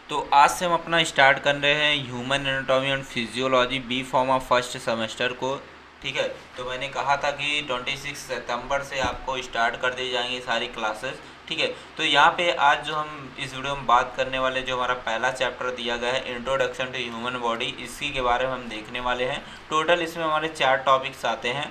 तो आज से हम अपना स्टार्ट कर रहे हैं human anatomy and physiology B pharma first semester को। ठीक है, तो मैंने कहा था कि 26 सितंबर से आपको स्टार्ट कर दी जाएंगी सारी क्लासेस। ठीक है, तो यहाँ पे आज जो हम इस वीडियो में बात करने वाले, जो हमारा पहला चैप्टर दिया गया है इंट्रोडक्शन टू ह्यूमन बॉडी, इसी के बारे में हम देखने वाले हैं। टोटल इसमें हमारे 4 टॉपिक्स आते हैं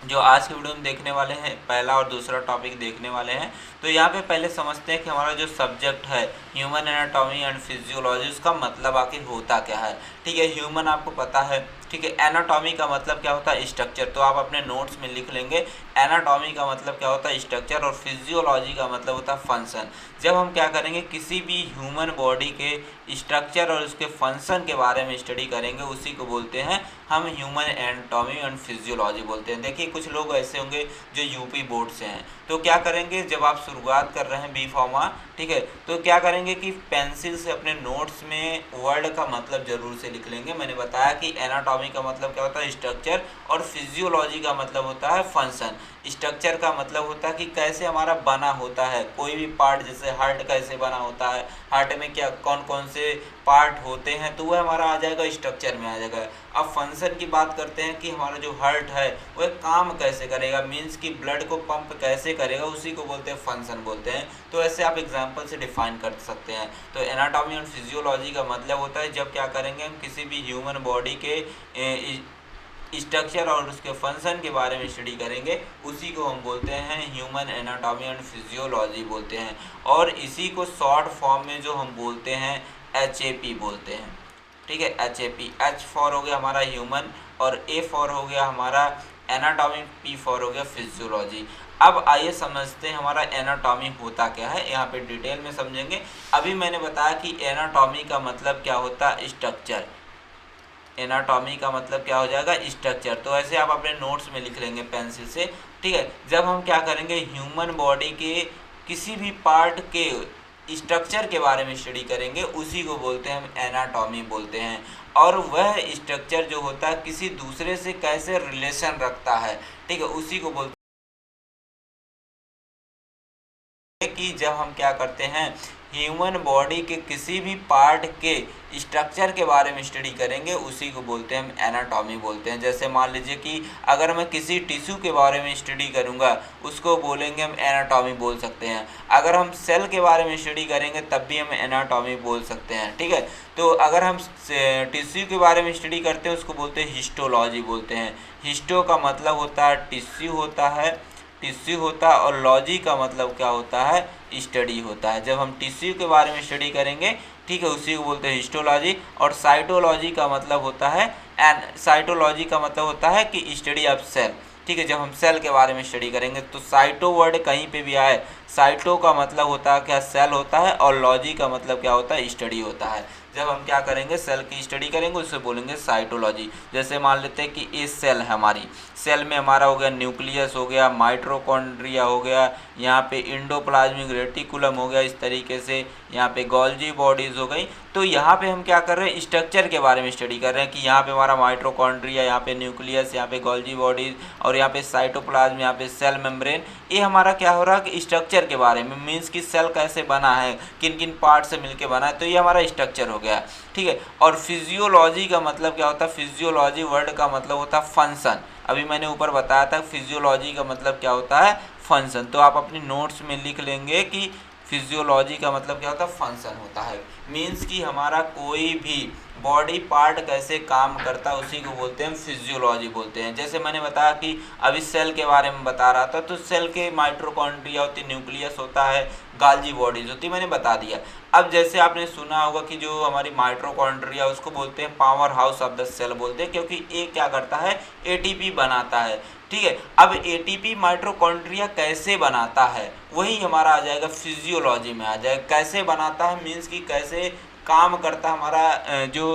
जो आज के वीडियो में देखने वाले हैं, पहला और दूसरा टॉपिक देखने वाले हैं। तो यहाँ पे पहले समझते हैं कि हमारा जो सब्जेक्ट है ह्यूमन एनाटॉमी एंड फिजियोलॉजी, उसका मतलब आखिर होता क्या है। ठीक है, ह्यूमन आपको पता है। ठीक है, एनाटॉमी का मतलब क्या होता है, स्ट्रक्चर, तो आप अपने नोट्स में लिख लेंगे। एनाटॉमी का मतलब क्या होता है, स्ट्रक्चर, और फिजियोलॉजी का मतलब होता है फंक्शन। जब हम क्या करेंगे, किसी भी ह्यूमन बॉडी के स्ट्रक्चर और उसके फंक्शन के बारे में स्टडी करेंगे, उसी को बोलते हैं हम ह्यूमन एनाटॉमी एंड फिजियोलॉजी बोलते हैं। देखिए, कुछ लोग ऐसे होंगे जो यूपी बोर्ड से हैं, तो क्या करेंगे, जब आप शुरुआत कर रहे हैं बी फॉर्मा, ठीक है, तो क्या करेंगे कि पेंसिल से अपने नोट्स में वर्ड का मतलब जरूर से लिख लेंगे। मैंने बताया कि एनाटॉमी का मतलब क्या होता है, स्ट्रक्चर, और फिजियोलॉजी का मतलब होता है फंक्शन। स्ट्रक्चर का मतलब होता है कि कैसे हमारा बना होता है कोई भी पार्ट, जैसे हार्ट कैसे बना होता है, हार्ट में क्या कौन कौन से पार्ट होते हैं, तो वह हमारा आ जाएगा स्ट्रक्चर में आ जाएगा। अब फंक्शन की बात करते हैं कि हमारा जो हार्ट है वह काम कैसे करेगा, मीन्स कि ब्लड को पंप कैसे करेगा, उसी को बोलते हैं फंक्शन बोलते हैं। तो ऐसे आप एग्जांपल से डिफाइन कर सकते हैं। तो एनाटॉमी और फिजियोलॉजी का मतलब होता है जब क्या करेंगे, हम किसी भी ह्यूमन बॉडी के स्ट्रक्चर और उसके फंक्शन के बारे में स्टडी करेंगे, उसी को हम बोलते हैं ह्यूमन एनाटॉमी एंड फिजियोलॉजी बोलते हैं। और इसी को शॉर्ट फॉर्म में जो हम बोलते हैं HAP बोलते हैं। ठीक है, HAP, H फॉर हो गया हमारा ह्यूमन, और A फॉर हो गया हमारा एनाटॉमी, P फॉर हो गया फिजियोलॉजी। अब आइए समझते हैं हमारा एनाटॉमी होता क्या है, यहाँ पे डिटेल में समझेंगे। अभी मैंने बताया कि एनाटॉमी का मतलब क्या होता है, स्ट्रक्चर। एनाटॉमी का मतलब क्या हो जाएगा, स्ट्रक्चर। तो ऐसे आप अपने नोट्स में लिख लेंगे पेंसिल से। ठीक है, जब हम क्या करेंगे, ह्यूमन बॉडी के किसी भी पार्ट के स्ट्रक्चर के बारे में स्टडी करेंगे, उसी को बोलते हैं हम एनाटॉमी बोलते हैं। और वह स्ट्रक्चर जो होता है किसी दूसरे से कैसे रिलेशन रखता है, ठीक है, उसी को बोलते हैं कि जब हम क्या करते हैं, ह्यूमन बॉडी के किसी भी पार्ट के स्ट्रक्चर के बारे में स्टडी करेंगे, उसी को बोलते हैं हम एनाटॉमी बोलते हैं। जैसे मान लीजिए कि अगर मैं किसी टिश्यू के बारे में स्टडी करूंगा, उसको बोलेंगे हम एनाटॉमी बोल सकते हैं। अगर हम सेल के बारे में स्टडी करेंगे तब भी हम एनाटॉमी बोल सकते हैं। ठीक है, तो अगर हम टिश्यू के बारे में स्टडी करते हैं, उसको बोलते हैं हिस्टोलॉजी बोलते हैं। हिस्टो का मतलब होता है टिश्यू होता है, टिश्यू होता है, और लॉजी का मतलब क्या होता है, स्टडी होता है। जब हम टिश्यू के बारे में स्टडी करेंगे, ठीक है, उसी को बोलते हैं हिस्टोलॉजी। और साइटोलॉजी का मतलब होता है, एंड साइटोलॉजी का मतलब होता है कि स्टडी ऑफ सेल। ठीक है, जब हम सेल के बारे में स्टडी करेंगे, तो साइटो वर्ड कहीं पे भी आए, साइटो का मतलब होता है क्या, सेल होता है, और लॉजी का मतलब क्या होता है, स्टडी होता है। जब हम क्या करेंगे, सेल की स्टडी करेंगे, उससे बोलेंगे साइटोलॉजी। जैसे मान लेते हैं कि ये सेल है हमारी, सेल में हमारा हो गया न्यूक्लियस हो गया, माइटोकॉन्ड्रिया हो गया, यहाँ पे इंडोप्लाज्मिक रेटिकुलम हो गया, इस तरीके से यहाँ पे गोल्जी बॉडीज़ हो गई। तो यहाँ पे हम क्या कर रहे हैं, स्ट्रक्चर के बारे में स्टडी कर रहे हैं कि यहाँ पे हमारा माइटोकॉन्ड्रिया, यहाँ पे न्यूक्लियस, यहाँ पे गोल्जी बॉडीज, और यहाँ पे साइटोप्लाज्म, यहाँ पे सेल मेम्ब्रेन। ये हमारा क्या हो रहा है कि स्ट्रक्चर के बारे में, मीन्स कि सेल कैसे बना है, किन किन पार्ट से मिलके बना है, तो ये हमारा स्ट्रक्चर हो गया। ठीक है, और फिजियोलॉजी का मतलब क्या होता है, फिजियोलॉजी वर्ड का मतलब होता है फंक्शन। अभी मैंने ऊपर बताया था फिजियोलॉजी का मतलब क्या होता है, फंक्शन। तो आप अपनी नोट्स में लिख लेंगे कि फिजियोलॉजी का मतलब क्या होता है, फंक्शन होता है। मीन्स कि हमारा कोई भी बॉडी पार्ट कैसे काम करता है, उसी को बोलते हैं फिजियोलॉजी बोलते हैं। जैसे मैंने बताया कि अभी सेल के बारे में बता रहा था, तो सेल के माइटोकॉन्ड्रिया होती, न्यूक्लियस होता है, गाल्जी बॉडीज होती, मैंने बता दिया। अब जैसे आपने सुना होगा कि जो हमारी माइटोकॉन्ड्रिया, उसको बोलते हैं powerhouse of the cell बोलते हैं, क्योंकि ये क्या करता है, एटीपी बनाता है। ठीक है, अब एटीपी माइटोकॉन्ड्रिया कैसे बनाता है, वही हमारा आ जाएगा फिजियोलॉजी में आ जाएगा। कैसे बनाता है मीन्स कि कैसे काम करता है हमारा जो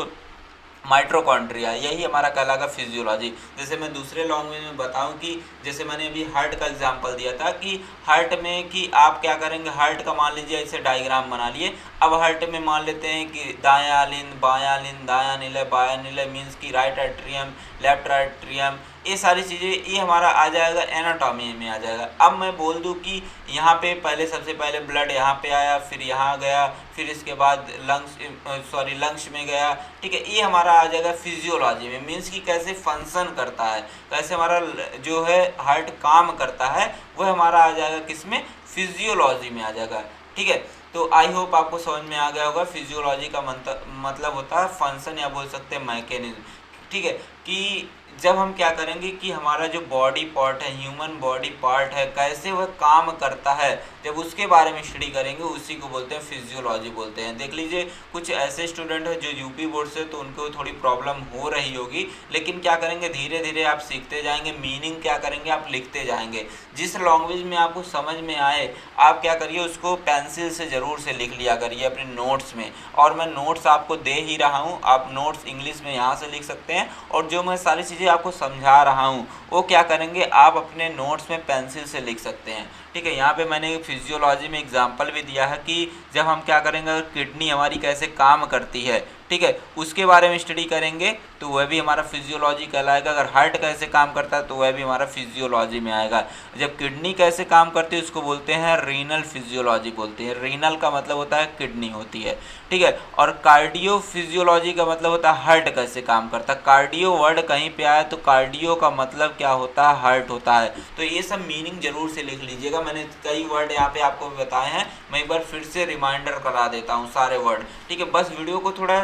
माइटोकॉन्ड्रिया, यही हमारा कहलाएगा फिजियोलॉजी। जैसे मैं दूसरे लैंग्वेज में बताऊं कि जैसे मैंने अभी हार्ट का एग्जांपल दिया था कि हार्ट में कि आप क्या करेंगे, हार्ट का मान लीजिए ऐसे डायग्राम बना लिए। अब हार्ट में मान लेते हैं कि दायां लिन, बायां लिन, दायां निलय, बायां निलय, मीन्स कि राइट एट्रियम, लेफ्ट एट्रियम, ये सारी चीज़ें ये हमारा आ जाएगा एनाटॉमी में आ जाएगा। अब मैं बोल दूं कि यहाँ पे पहले सबसे पहले ब्लड यहाँ पे आया, फिर यहाँ गया, फिर इसके बाद लंग्स में गया, ठीक है, ये हमारा आ जाएगा फिजियोलॉजी में। मीन्स कि कैसे फंक्शन करता है, कैसे हमारा जो है हार्ट काम करता है, वह हमारा आ जाएगा किसमें, फिजियोलॉजी में आ जाएगा। ठीक है, तो आई होप आपको समझ में आ गया होगा। फिजियोलॉजी का मतलब होता है फंक्शन या बोल सकते हैं मैकेनिज्म। ठीक है, कि जब हम क्या करेंगे कि हमारा जो बॉडी पार्ट है, ह्यूमन बॉडी पार्ट है, कैसे वह काम करता है, जब उसके बारे में स्टडी करेंगे उसी को बोलते हैं फिजियोलॉजी बोलते हैं। देख लीजिए कुछ ऐसे स्टूडेंट हैं जो यूपी बोर्ड से, तो उनको थोड़ी प्रॉब्लम हो रही होगी, लेकिन क्या करेंगे धीरे धीरे आप सीखते जाएंगे, मीनिंग क्या करेंगे आप लिखते जाएंगे। जिस लैंग्वेज में आपको समझ में आए आप क्या करिए उसको पेंसिल से ज़रूर से लिख लिया करिए अपने नोट्स में। और मैं नोट्स आपको दे ही रहा हूँ, आप नोट्स इंग्लिश में यहाँ से लिख सकते हैं, और जो मैं सारी चीज़ें आपको समझा रहा हूँ वो क्या करेंगे आप अपने नोट्स में पेंसिल से लिख सकते हैं। ठीक है, यहाँ पे मैंने फिजियोलॉजी में एग्जांपल भी दिया है कि जब हम क्या करेंगे अगर किडनी हमारी कैसे काम करती है, ठीक है, उसके बारे में स्टडी करेंगे तो वह भी हमारा फिजियोलॉजी कहलाएगा। अगर हार्ट कैसे काम करता है तो वह भी हमारा फिजियोलॉजी में आएगा। जब किडनी कैसे काम करती है उसको बोलते हैं रीनल फिजियोलॉजी बोलते हैं। रीनल का मतलब होता है किडनी होती है, ठीक है। और कार्डियो फिजियोलॉजी का मतलब होता है हार्ट कैसे काम करता है। कार्डियो वर्ड कहीं पे आया तो कार्डियो का मतलब क्या होता है, हार्ट होता है। तो ये सब मीनिंग जरूर से लिख लीजिएगा। मैंने कई वर्ड यहाँ पे आपको बताए हैं, मैं एक बार फिर से रिमाइंडर करा देता हूँ सारे वर्ड, ठीक है। बस वीडियो को थोड़ा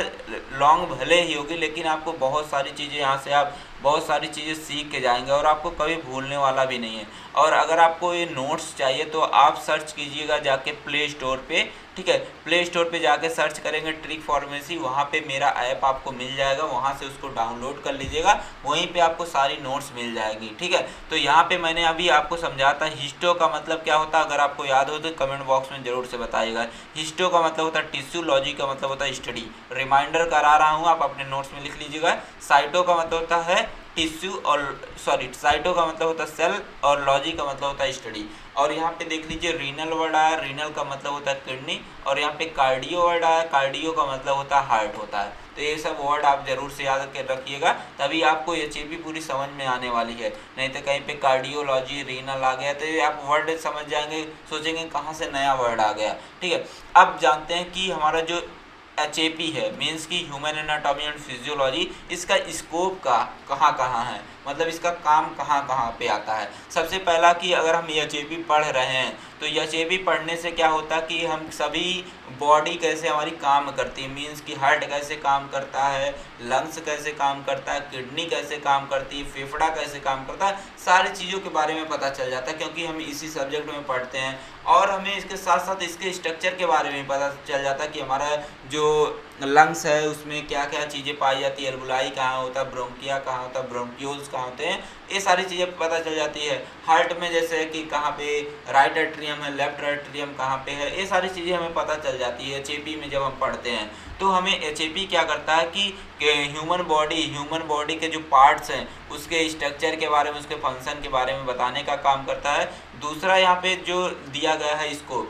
लॉन्ग भले ही होगी लेकिन आपको बहुत सारी चीज़ें यहाँ से आप बहुत सारी चीज़ें सीख के जाएंगे और आपको कभी भूलने वाला भी नहीं है। और अगर आपको ये नोट्स चाहिए तो आप सर्च कीजिएगा जाके प्ले स्टोर पे, ठीक है। प्ले स्टोर पे जाके सर्च करेंगे ट्रिक फार्मेसी, वहाँ पे मेरा ऐप आपको मिल जाएगा, वहाँ से उसको डाउनलोड कर लीजिएगा, वहीं पे आपको सारी नोट्स मिल जाएगी, ठीक है। तो यहाँ पे मैंने अभी आपको समझाया था हिस्टो का मतलब क्या होता है, अगर आपको याद हो तो कमेंट बॉक्स में जरूर से बताइएगा। हिस्टो का मतलब होता है टिश्यू, लॉजी का मतलब होता है स्टडी। रिमाइंडर करा रहा हूँ, आप अपने नोट्स में लिख लीजिएगा। साइटो का मतलब होता है टिश्यू और साइटो का मतलब होता है सेल, और लॉजी का मतलब होता है स्टडी। और यहाँ पे देख लीजिए रीनल वर्ड आया, रीनल का मतलब होता है किडनी, और यहाँ पे कार्डियो वर्ड आया, कार्डियो का मतलब होता है हार्ट होता है। तो ये सब वर्ड आप जरूर से याद करके रखिएगा, तभी आपको ये चीज़ भी पूरी समझ में आने वाली है। नहीं तो कहीं पे कार्डियोलॉजी रीनल आ गया तो ये आप वर्ड समझ जाएंगे, सोचेंगे कहाँ से नया वर्ड आ गया, ठीक है। अब जानते हैं कि हमारा जो HAP है, मीन्स की ह्यूमन एनाटॉमी एंड फिजियोलॉजी, इसका स्कोप का कहाँ कहाँ है, मतलब इसका काम कहाँ कहाँ पे आता है। सबसे पहला कि अगर हम HAP पढ़ रहे हैं तो HAP पढ़ने से क्या होता है कि हम सभी बॉडी कैसे हमारी काम करती है, मीन्स कि हार्ट कैसे काम करता है, लंग्स कैसे काम करता है, किडनी कैसे काम करती है, फेफड़ा कैसे काम करता है, सारी चीज़ों के बारे में पता चल जाता है क्योंकि हम इसी सब्जेक्ट में पढ़ते हैं। और हमें इसके साथ साथ इसके स्ट्रक्चर के बारे में पता चल जाता है कि हमारा जो लंग्स है उसमें क्या क्या चीज़ें पाई जाती है, एल्वुलाई कहाँ होता है, ब्रोंकिया कहाँ होता है, ब्रोंक्यूल्स कहाँ होते हैं, ये सारी चीज़ें पता चल जाती है। हार्ट में जैसे कि कहाँ पे राइट एट्रियम है, लेफ्ट एट्रियम कहाँ पे है, ये सारी चीज़ें हमें पता चल जाती है HAP में जब हम पढ़ते हैं। तो हमें HAP क्या करता है कि ह्यूमन बॉडी के जो पार्ट्स हैं उसके स्ट्रक्चर के बारे में, उसके फंक्शन के बारे में बताने का काम करता है। दूसरा यहाँ पे जो दिया गया है इसको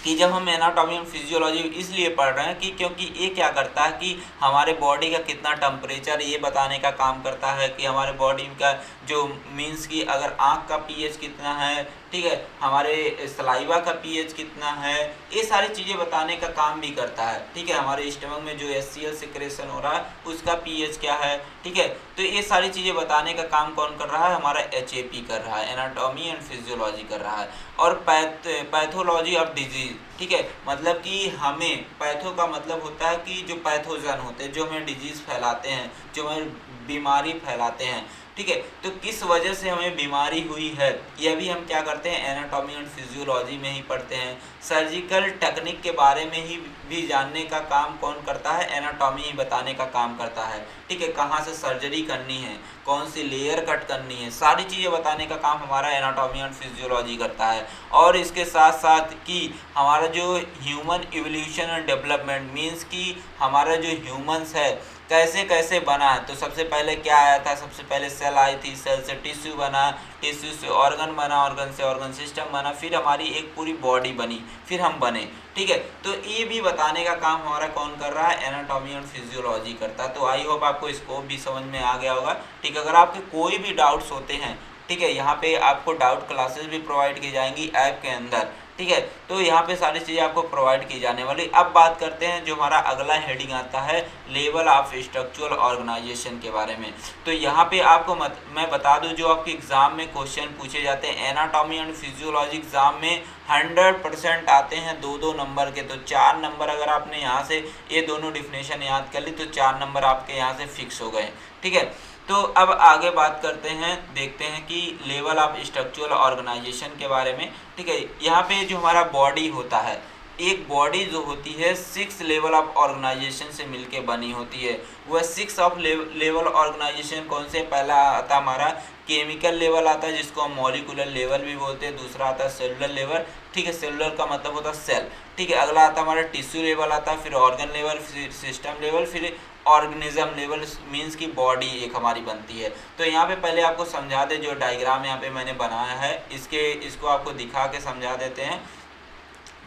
कि जब हम एनाटॉमी एंड फिजियोलॉजी इसलिए पढ़ रहे हैं कि क्योंकि ये क्या करता है कि हमारे बॉडी का कितना टेम्परेचर ये बताने का काम करता है कि हमारे बॉडी का जो मीन्स कि अगर आँख का pH कितना है, ठीक है, हमारे सलाइवा का pH कितना है, ये सारी चीज़ें बताने का काम भी करता है, ठीक है। हमारे स्टमक में जो HCl सिक्रेशन हो रहा है उसका pH क्या है, ठीक है। तो ये सारी चीज़ें बताने का काम कौन कर रहा है, हमारा HAP कर रहा है, एनाटॉमी एंड फिजियोलॉजी कर रहा है। और पैथोलॉजी ऑफ डिजीज, ठीक है, मतलब कि हमें पैथो का मतलब होता है कि जो पैथोजन होते हैं, जो हमें डिजीज़ फैलाते हैं, जो हमें बीमारी फैलाते हैं, ठीक है। तो किस वजह से हमें बीमारी हुई है यह भी हम क्या करते हैं एनाटॉमी एंड फिजियोलॉजी में ही पढ़ते हैं। सर्जिकल टेक्निक के बारे में ही भी जानने का काम कौन करता है, एनाटॉमी ही बताने का काम करता है, ठीक है। कहाँ से सर्जरी करनी है, कौन सी लेयर कट करनी है, सारी चीज़ें बताने का काम हमारा एनाटॉमी एंड फिजियोलॉजी करता है। और इसके साथ साथ कि हमारा जो human evolution and development, means कि हमारा जो ह्यूमन्स है कैसे कैसे बना है। तो सबसे पहले क्या आया था, सबसे पहले सेल सेल आई थी, सेल से टिश्यू बना, टिश्यू से ऑर्गन बना, ऑर्गन से ऑर्गन सिस्टम बना, फिर हमारी एक पूरी बॉडी बनी, फिर हम बने। ठीक है, तो ये भी बताने का काम हमारा कौन कर रहा है, एनाटॉमी और फिजियोलॉजी करता है। तो आई होप आपको स्कोप भी समझ में आ गया होगा। ठीक है, अगर आपके कोई भी डाउट्स होते हैं, ठीक है, यहाँ पे आपको डाउट क्लासेस भी प्रोवाइड की जाएंगी ऐप के अंदर। ठीक है, तो यहाँ पे सारी चीज़ें आपको प्रोवाइड की जाने वाली। अब बात करते हैं जो हमारा अगला हेडिंग आता है, लेवल ऑफ स्ट्रक्चरल ऑर्गेनाइजेशन के बारे में। तो यहाँ पे आपको मैं बता दूं, जो आपके एग्जाम में क्वेश्चन पूछे जाते हैं एनाटॉमी एंड फिजियोलॉजी एग्जाम में 100% आते हैं 2-2 नंबर के। तो 4 नंबर अगर आपने यहाँ से ये दोनों डिफिनेशन याद कर ली तो 4 नंबर आपके यहाँ से फिक्स हो गए। ठीक है, तो अब आगे बात करते हैं, देखते हैं कि लेवल ऑफ स्ट्रक्चरल ऑर्गेनाइजेशन के बारे में। ठीक है, यहाँ पे जो हमारा बॉडी होता है, एक बॉडी जो होती है 6 लेवल ऑफ ऑर्गेनाइजेशन से मिलके बनी होती है। वह 6 ऑफ लेवल ऑर्गेनाइजेशन कौन से, पहला आता हमारा केमिकल लेवल आता है जिसको हम मॉलिक्यूलर लेवल भी बोलते हैं, दूसरा आता है सेलुलर लेवल। ठीक है, सेलुलर का मतलब होता है सेल। ठीक है, अगला आता है हमारा टिश्यू लेवल आता है, फिर ऑर्गन लेवल, फिर सिस्टम लेवल, फिर ऑर्गेनिज्म लेवल, मीन्स की बॉडी एक हमारी बनती है। तो यहाँ पे पहले आपको समझा दे, जो डायग्राम यहाँ पे मैंने बनाया है इसको आपको दिखा के समझा देते हैं।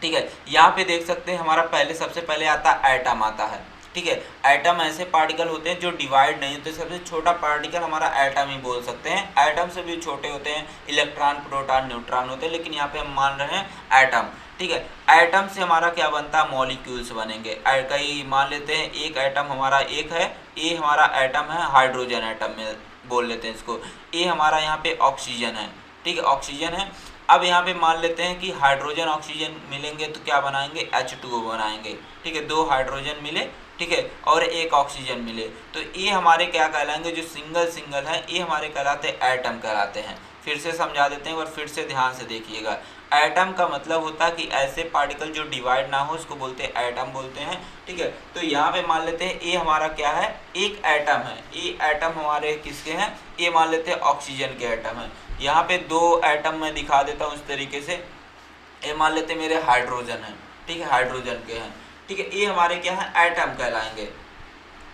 ठीक है, यहाँ पे देख सकते हैं हमारा सबसे पहले आता है एटम आता है। ठीक है, एटम ऐसे पार्टिकल होते हैं जो डिवाइड नहीं होते, सबसे छोटा पार्टिकल हमारा एटम ही बोल सकते हैं। एटम से भी छोटे होते हैं, इलेक्ट्रॉन, प्रोटॉन, न्यूट्रॉन होते हैं, लेकिन यहाँ पे हम मान रहे हैं एटम। ठीक है, एटम से हमारा क्या बनता है, मॉलिक्यूल्स बनेंगे। कई मान लेते हैं एक एटम हमारा एक है, ये हमारा एटम है हाइड्रोजन एटम में बोल लेते हैं इसको। ये हमारा यहाँ पे ऑक्सीजन है। ठीक है, ऑक्सीजन है। अब यहाँ पे मान लेते हैं कि हाइड्रोजन ऑक्सीजन मिलेंगे तो क्या बनाएंगे, H2O बनाएंगे। ठीक है, 2 हाइड्रोजन मिले, ठीक है, और एक ऑक्सीजन मिले, तो ये हमारे क्या कहलाएंगे, जो सिंगल है ये हमारे कहलाते हैं एटम कहलाते हैं। फिर से समझा देते हैं और फिर से ध्यान से देखिएगा। एटम का मतलब होता है कि ऐसे पार्टिकल जो डिवाइड ना हो उसको बोलते हैं एटम बोलते हैं। ठीक है, तो यहाँ पे मान लेते हैं ये हमारा क्या है, एक एटम है। ये एटम हमारे किसके हैं, ये मान लेते हैं ऑक्सीजन के एटम है। यहाँ पे 2 एटम मैं दिखा देता हूँ इस तरीके से। ये मान लेते हैं मेरे हाइड्रोजन है। ठीक है, हाइड्रोजन के हैं। ठीक है, ये हमारे क्या है, एटम कहलाएंगे।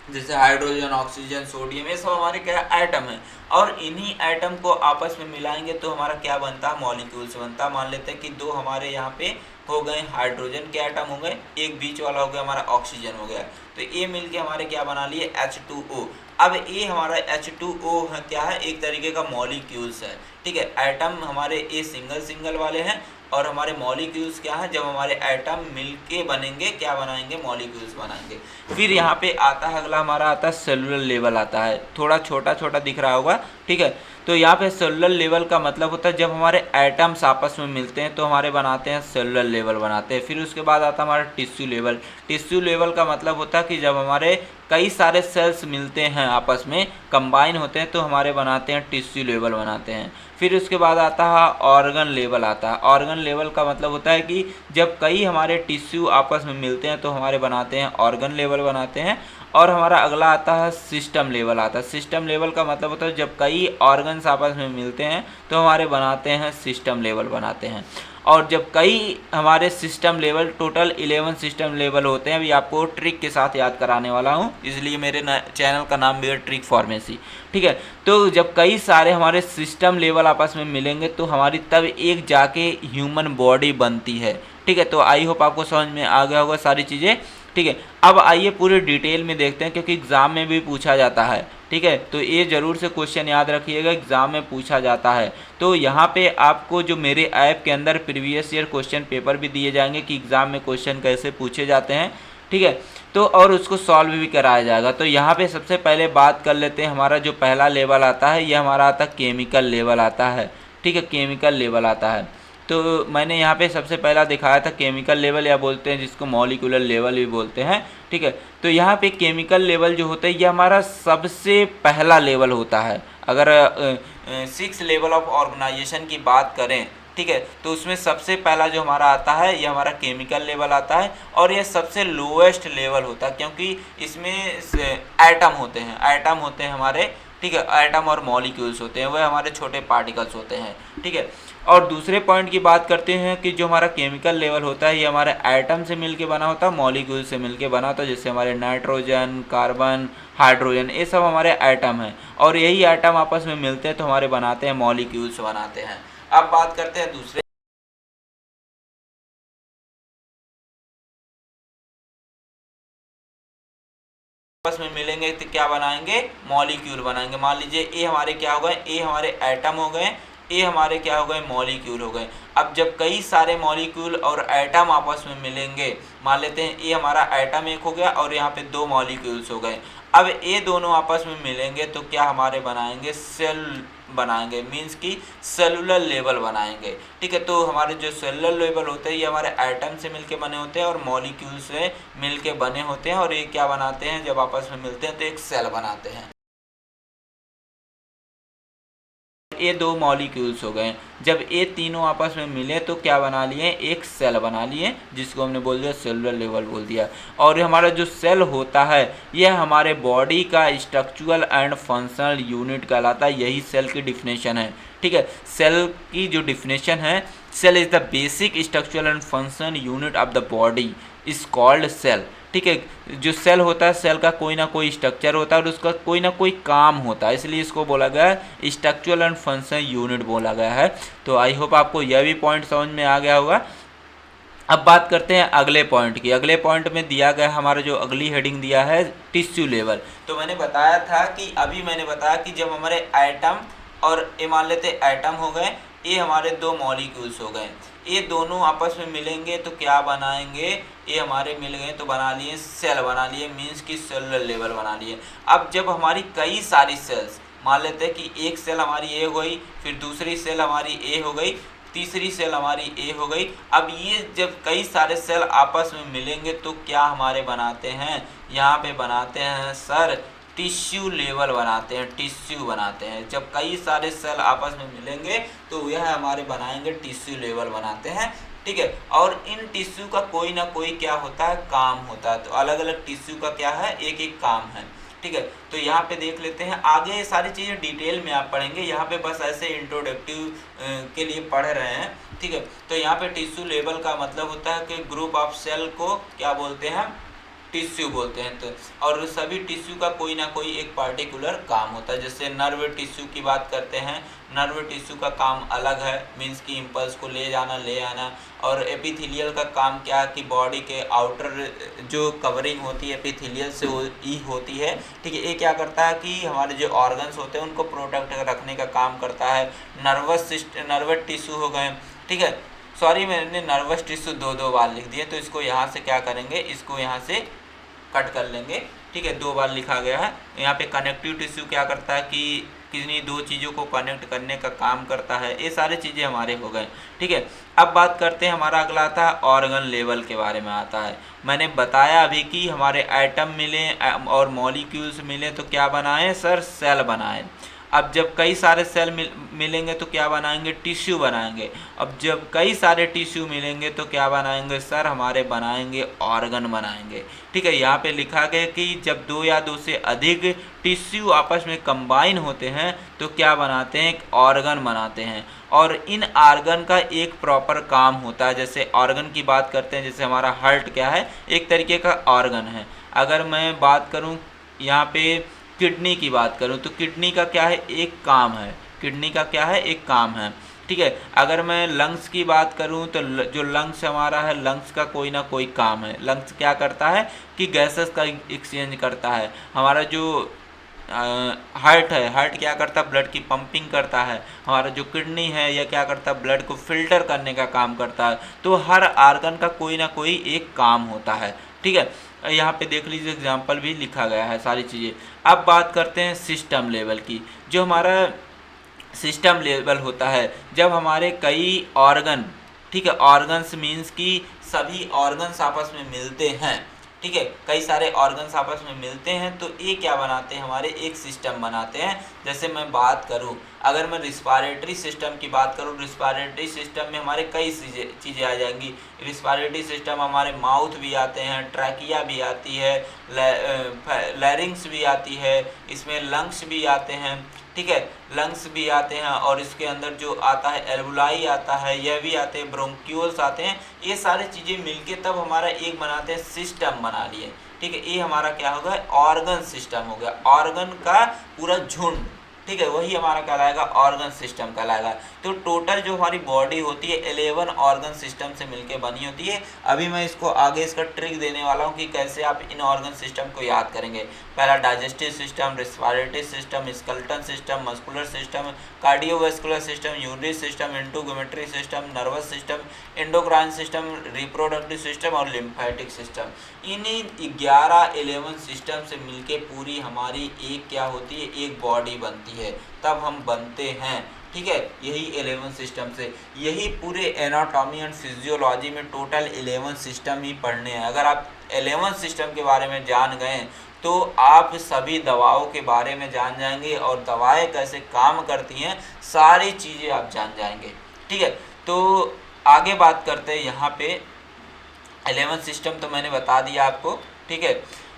जैसे हाइड्रोजन, ऑक्सीजन, सोडियम, ये सब हमारे क्या एटम है। और इन्हीं एटम को आपस में मिलाएंगे तो हमारा क्या बनता है, मॉलिक्यूल्स बनता है। मान लेते हैं कि 2 हमारे यहाँ पे हो गए हाइड्रोजन के एटम हो गए, एक बीच वाला हो गया हमारा ऑक्सीजन हो गया, तो ये मिलके हमारे क्या बना लिए, H2O। अब ये हमारा H2O है क्या है, एक तरीके का मॉलिक्यूल्स है। ठीक है, एटम हमारे ये सिंगल वाले हैं और हमारे मॉलिक्यूल्स क्या है, जब हमारे एटम मिलके बनेंगे क्या बनाएंगे, मॉलिक्यूल्स बनाएंगे। फिर यहाँ पे आता है अगला हमारा आता है सेलुलर लेवल आता है, थोड़ा छोटा दिख रहा होगा। ठीक है, तो यहाँ पे सेलुलर लेवल का मतलब होता है जब हमारे एटम्स आपस में मिलते हैं तो हमारे बनाते हैं सेलुलर लेवल बनाते हैं। फिर उसके बाद आता है हमारा टिश्यू लेवल। टिश्यू लेवल का मतलब होता है कि जब हमारे कई सारे सेल्स मिलते हैं आपस में कंबाइन होते हैं तो हमारे बनाते हैं टिश्यू लेवल बनाते हैं। फिर उसके बाद आता है ऑर्गन लेवल आता है। ऑर्गन लेवल का मतलब होता है कि जब कई हमारे टिश्यू आपस में मिलते हैं तो हमारे बनाते हैं ऑर्गन लेवल बनाते हैं। और हमारा अगला आता है सिस्टम लेवल आता है। सिस्टम लेवल का मतलब होता है जब कई ऑर्गन्स आपस में मिलते हैं तो हमारे बनाते हैं सिस्टम लेवल बनाते हैं। और जब कई हमारे system level, total 11 system level होते हैं, अभी आपको ट्रिक के साथ याद कराने वाला हूं, इसलिए मेरे चैनल का नाम भी है ट्रिक फार्मेसी। ठीक है, तो जब कई सारे हमारे सिस्टम लेवल आपस में मिलेंगे तो हमारी तब एक जाके ह्यूमन बॉडी बनती है। ठीक है, तो आई होप आपको समझ में आ गया होगा सारी चीज़ें। ठीक है, अब आइए पूरे डिटेल में देखते हैं क्योंकि एग्ज़ाम में भी पूछा जाता है। ठीक है, तो ये ज़रूर से क्वेश्चन याद रखिएगा, एग्ज़ाम में पूछा जाता है। तो यहाँ पे आपको जो मेरे ऐप के अंदर प्रीवियस ईयर क्वेश्चन पेपर भी दिए जाएंगे कि एग्ज़ाम में क्वेश्चन कैसे पूछे जाते हैं। ठीक है, तो और उसको सॉल्व भी कराया जाएगा। तो यहाँ पे सबसे पहले बात कर लेते हैं, हमारा जो पहला लेवल आता है ये हमारा आता है केमिकल लेवल आता है। ठीक है, केमिकल लेवल आता है। तो मैंने यहाँ पे सबसे पहला दिखाया था केमिकल लेवल, या बोलते हैं जिसको मॉलिक्यूलर लेवल भी बोलते हैं। ठीक है, तो यहाँ पे केमिकल लेवल जो होता है ये हमारा सबसे पहला लेवल होता है। अगर 6 लेवल ऑफ ऑर्गेनाइजेशन की बात करें, ठीक है, तो उसमें सबसे पहला जो हमारा आता है ये हमारा केमिकल लेवल आता है। और ये सबसे लोएस्ट लेवल होता है क्योंकि इसमें एटम होते हैं हमारे। ठीक है, एटम और मॉलिक्यूल्स होते हैं, वह हमारे छोटे पार्टिकल्स होते हैं। ठीक है, और दूसरे पॉइंट की बात करते हैं कि जो हमारा केमिकल लेवल होता है ये हमारे एटम से मिलके बना होता है, मॉलिक्यूल से मिलके बना होता है, जैसे हमारे नाइट्रोजन, कार्बन, हाइड्रोजन, ये सब हमारे एटम हैं और यही एटम आपस में मिलते हैं तो हमारे बनाते हैं मॉलिक्यूल्स बनाते हैं। अब बात करते हैं दूसरे आपस में मिलेंगे तो क्या बनाएंगे, मॉलिक्यूल बनाएंगे। मान लीजिए ए हमारे क्या हो गए, ए हमारे एटम हो गए, ए हमारे क्या हो गए, मॉलिक्यूल हो गए। अब जब कई सारे मॉलिक्यूल और एटम आपस में मिलेंगे, मान लेते हैं ए हमारा एटम एक हो गया और यहाँ पे दो मॉलिक्यूल्स हो गए। अब ये दोनों आपस में मिलेंगे तो क्या हमारे बनाएंगे, सेल बनाएंगे, मीन्स कि सेलुलर लेवल बनाएंगे। ठीक है, तो हमारे जो सेलुलर लेवल होते हैं ये हमारे एटम से मिलके बने होते हैं और मॉलिक्यूल से मिलके बने होते हैं और ये क्या बनाते हैं, जब आपस में मिलते हैं तो एक सेल बनाते हैं। ये दो मॉलिक्यूल्स हो गए, जब ये तीनों आपस में मिले तो क्या बना लिए, एक सेल बना लिए, जिसको हमने बोल दिया सेलुलर लेवल बोल दिया। और हमारा जो सेल होता है यह हमारे बॉडी का स्ट्रक्चरल एंड फंक्शनल यूनिट कहलाता है, यही सेल की डिफिनेशन है। ठीक है, सेल की जो डिफिनेशन है, cell is the basic structural and function unit of the body is called cell. ठीक है, जो सेल होता है सेल का कोई ना कोई स्ट्रक्चर होता है और उसका कोई ना कोई काम होता है, इसलिए इसको बोला गया है स्ट्रक्चरल एंड फंक्शन यूनिट बोला गया है। तो आई होप आपको यह भी पॉइंट समझ में आ गया होगा। अब बात करते हैं अगले पॉइंट की। अगले पॉइंट में दिया गया हमारा जो अगली हेडिंग दिया है टिश्यू लेवल। तो मैंने बताया था कि अभी मैंने बताया कि जब हमारे एटम और ये मान लेते एटम हो गए, ये हमारे दो मॉलिक्यूल्स हो गए, ये दोनों आपस में मिलेंगे तो क्या बनाएंगे, ये हमारे मिल गए तो बना लिए सेल बना लिए, मीन्स कि सेलुलर लेवल बना लिए। अब जब हमारी कई सारी सेल्स, मान लेते हैं कि एक सेल हमारी ए हो गई, फिर दूसरी सेल हमारी ए हो गई, तीसरी सेल हमारी ए हो गई। अब ये जब कई सारे सेल आपस में मिलेंगे तो क्या हमारे बनाते हैं, यहाँ पे बनाते हैं सर टिश्यू लेवल बनाते हैं, टिश्यू बनाते हैं। जब कई सारे सेल आपस में मिलेंगे तो यह हमारे बनाएंगे टिश्यू लेवल बनाते हैं। ठीक है, और इन टिश्यू का कोई ना कोई क्या होता है, काम होता है। तो अलग अलग टिश्यू का क्या है, एक एक काम है। ठीक है, तो यहाँ पे देख लेते हैं, आगे ये सारी चीज़ें डिटेल में आप पढ़ेंगे, यहाँ पे बस ऐसे इंट्रोडक्टिव के लिए पढ़ रहे हैं। ठीक है, तो यहाँ पे टिश्यू लेवल का मतलब होता है कि ग्रुप ऑफ सेल को क्या बोलते हैं, टिश्यू बोलते हैं। तो और सभी टिश्यू का कोई ना कोई एक पार्टिकुलर काम होता है। जैसे नर्व टिश्यू की बात करते हैं, नर्व टिश्यू का काम अलग है, मीन्स की इम्पल्स को ले जाना ले आना। और एपिथेलियल का काम क्या है कि बॉडी के आउटर जो कवरिंग होती है एपिथेलियल से ही होती है। ठीक है, ये क्या करता है कि हमारे जो ऑर्गन्स होते हैं उनको प्रोटेक्ट रखने का काम करता है। नर्वस टिश्यू हो गए। ठीक है, सॉरी मैंने नर्वस टिश्यू दो बार लिख दिए, तो इसको यहाँ से क्या करेंगे, इसको यहाँ से कट कर लेंगे। ठीक है, दो बार लिखा गया है। यहाँ पे कनेक्टिव टिश्यू क्या करता है कि किन्हीं दो चीज़ों को कनेक्ट करने का काम करता है। ये सारी चीज़ें हमारे हो गए। ठीक है, अब बात करते हैं, हमारा अगला आता है ऑर्गन लेवल के बारे में आता है। मैंने बताया अभी कि हमारे एटम मिले और मॉलिक्यूल्स मिले तो क्या बनाएं सर, सेल बनाएं। अब जब कई सारे सेल मिलेंगे तो क्या बनाएंगे, टिश्यू बनाएंगे। अब जब कई सारे टिश्यू मिलेंगे तो क्या बनाएंगे सर, हमारे बनाएंगे ऑर्गन बनाएंगे। ठीक है, यहाँ पे लिखा गया कि जब दो या दो से अधिक टिश्यू आपस में कंबाइन होते हैं तो क्या बनाते हैं, एक ऑर्गन बनाते हैं। और इन ऑर्गन का एक प्रॉपर काम होता है। जैसे ऑर्गन की बात करते हैं, जैसे हमारा हार्ट क्या है, एक तरीके का ऑर्गन है। अगर मैं बात करूँ यहाँ पे किडनी की बात करूं तो किडनी का क्या है, एक काम है। किडनी का क्या है, एक काम है। ठीक है, अगर मैं लंग्स की बात करूं तो जो लंग्स हमारा है, लंग्स का कोई ना कोई काम है। लंग्स क्या करता है कि गैसेस का एक्सचेंज करता है। हमारा जो हार्ट है, हार्ट क्या करता है, ब्लड की पंपिंग करता है। हमारा जो किडनी है यह क्या करता है, ब्लड को फिल्टर करने का काम करता है। तो हर ऑर्गन का कोई ना कोई एक काम होता है। ठीक है, यहाँ पे देख लीजिए एग्जाम्पल भी लिखा गया है सारी चीज़ें। अब बात करते हैं सिस्टम लेवल की। जो हमारा सिस्टम लेवल होता है, जब हमारे कई ऑर्गन, ठीक है, ऑर्गन्स मीन्स कि सभी ऑर्गन्स आपस में मिलते हैं। ठीक है, कई सारे ऑर्गन्स आपस में मिलते हैं तो ये क्या बनाते हैं, हमारे एक सिस्टम बनाते हैं। जैसे मैं बात करूं, अगर मैं रिस्पायरेटरी सिस्टम की बात करूं, रिस्पायरेटरी सिस्टम में हमारे कई चीज़ें आ जाएंगी। रिस्पायरेटरी सिस्टम हमारे माउथ भी आते हैं, ट्रैकिया भी आती है, लैरिंग्स भी आती है, इसमें लंग्स भी आते हैं। ठीक है, लंग्स भी आते हैं और इसके अंदर जो आता है एल्वुलाई आता है, यह भी आते हैं, ब्रोंक्यूल्स आते हैं। ये सारी चीज़ें मिलके तब हमारा एक बनाते हैं सिस्टम बना लिए। ठीक है, ये हमारा क्या होगा, ऑर्गन सिस्टम हो गया, ऑर्गन का पूरा झुंड। ठीक है, वही हमारा कहलाएगा ऑर्गन सिस्टम कहलाएगा। तो टोटल जो हमारी बॉडी होती है 11 ऑर्गन सिस्टम से मिलके बनी होती है। अभी मैं इसको आगे इसका ट्रिक देने वाला हूँ कि कैसे आप इन ऑर्गन सिस्टम को याद करेंगे। पहला digestive system, respiratory system, skeletal system, muscular system, cardiovascular system, urinary system, integumentary system, nervous system, endocrine system, reproductive system और लिम्फेटिक सिस्टम। इन्हीं 11 सिस्टम से मिलके पूरी हमारी एक क्या होती है, एक बॉडी बनती है, तब हम बनते हैं। ठीक है, यही 11 सिस्टम से, यही पूरे एनाटॉमी एंड फिजियोलॉजी में टोटल 11 सिस्टम ही पढ़ने हैं। अगर आप 11 सिस्टम के बारे में जान गए तो आप सभी दवाओं के बारे में जान जाएंगे और दवाएं कैसे काम करती हैं सारी चीज़ें आप जान जाएंगे। ठीक है, तो आगे बात करते हैं यहाँ पे 11 सिस्टम तो मैंने बता दिया आपको। ठीक है,